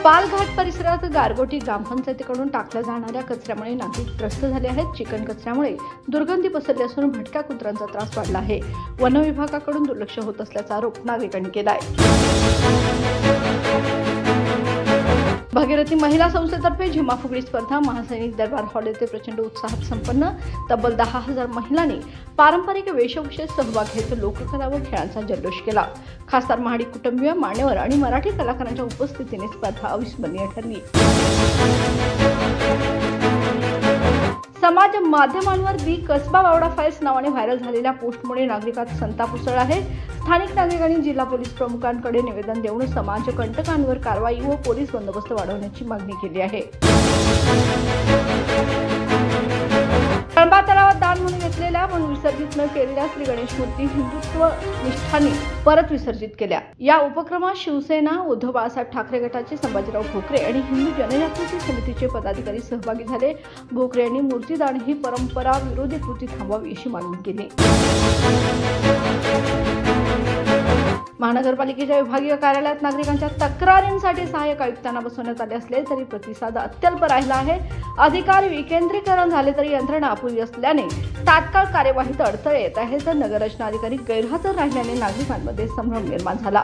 पालघाट परिसरात गारगोटी ग्रामपंचायतीकडून टाकल्या जाणाऱ्या कचऱ्यामुळे नागरिक त्रस्त झाले आहेत। चिकन कचऱ्यामुळे दुर्गंधी पसरली असून भटक्या कुत्र्यांचा त्रास वाढला आहे। वन विभागाकडून दुर्लक्ष होत असल्याचा आरोप नागरिकांनी केला आहे। भागीरथी महिला संस्थेतर्फे झिम्मा फुगडी स्पर्धा महासैनिक दरबार हॉल येथे प्रचंड उत्साहात संपन्न। तब्बल 10,000 महिलांनी पारंपरिक वेशभूषेत सहभाग घेत लोककला व खेळांचा जल्लोष केला। खासदार महाडिक कुटुंबीय, मान्यवर आणि मराठी कलाकारांच्या उपस्थितीने स्पर्धा अविस्मरणीय ठरली। समाज माध्यमांवर दी कसबा बावडा फाईल्स नावाने व्हायरल झालेल्या पोस्टमुळे नागरिकांत संताप उसळला आहे। स्थानिक नागरिकांनी जिल्हा पोलीस प्रमुखांकडे निवेदन देऊन समाजकंटकांवर कारवाई व पोलीस बंदोबस्त वाढवण्याची मागणी केली आहे। कळंबा तलावात दान म्हणून घेतलेल्या पण विसर्जित न केलेल्या श्री गणेश मूर्ती हिंदुत्व निष्ठांनी परत विसर्जित केल्या। या उपक्रमात शिवसेना, उद्धव बाळासाहेब ठाकरे गटाचे संभाजीराव भोकरे आणि हिंदू जनजागृती समितीचे पदाधिकारी सहभागी झाले। भोकरे यांनी मूर्तीदान ही परंपरा विरोधी कृती थांबवावी अशी मागणी केली। महानगरपालिकेच्या विभागीय कार्यालयात नागरिकांच्या तक्रारींसाठी सहाय्यक आयुक्तांना बसवण्यात आले असले तरी प्रतिसाद अत्यल्प राहिला आहे। अधिकारी विकेंद्रीकरण झाले तरी यंत्रणा अपुरी असल्याने तात्काळ कार्यवाहीत अडथळे येत आहेत। तर नगररचना अधिकारी गैरहजर राहिल्याने नागरिकांमध्ये संभ्रम निर्माण झाला।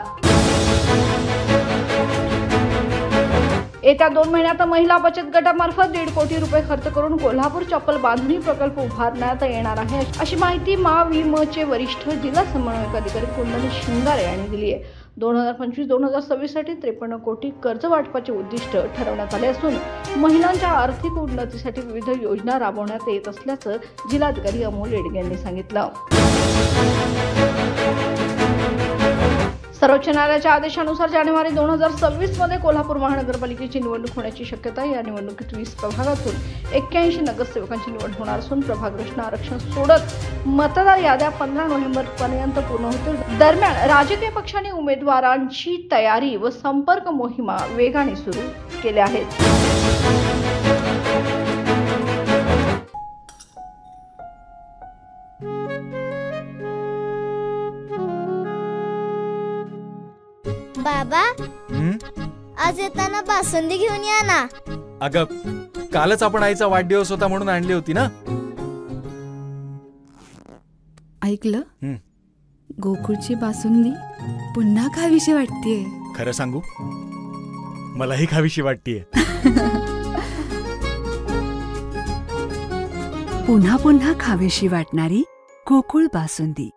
येत्या 2 महिन्यात महिला बचत गटामार्फत 1.5 कोटी रुपये खर्च करून कोल्हापूर चप्पल बांधणी प्रकल्प उभारण्यात येणार आहे, अशी माहिती मा.वी.म.चे वरिष्ठ जिल्हा समन्वयक अधिकारी कुंडली शिंगारे यांनी दिली आहे। 2025-2026 साठी 53 कोटी कर्ज वाटपाचे उद्दिष्ट ठरवण्यात आले असून महिलांच्या आर्थिक उन्नतीसाठी विविध योजना राबवण्यात येत असल्याचं जिल्हाधिकारी अमोल येडगे यांनी सांगितलं। सर्वोच्च न्यायालयाच्या आदेशानुसार जानेवारी 2026 मध्ये कोल्हापूर महानगरपालिकेची निवडणूक होण्याची शक्यता आहे। या निवडणुकीत 20 प्रभागातून 81 नगरसेवकांची निवड होणार असून प्रभाग रचना आरक्षण सोडत मतदार याद्या 15 नोव्हेंबर पर्यंत पूर्ण होतील। दरम्यान राजकीय पक्षांनी उमेदवारांची तयारी व संपर्क मोहिमा वेगाने सुरू केल्या आहेत। बाबा, आज येताना बासुंदी घेऊन या ना। अगं, कालच आपण आईचा वाढदिवस होता म्हणून आणली होती ना। ऐकलं? गोकुळची बासुंदी पुन्हा खावीशी वाटतेय। खरं सांगू, मलाही खावीशी वाटतेय। पुन्हा पुन्हा खावीशी वाटणारी गोकुळ बासुंदी।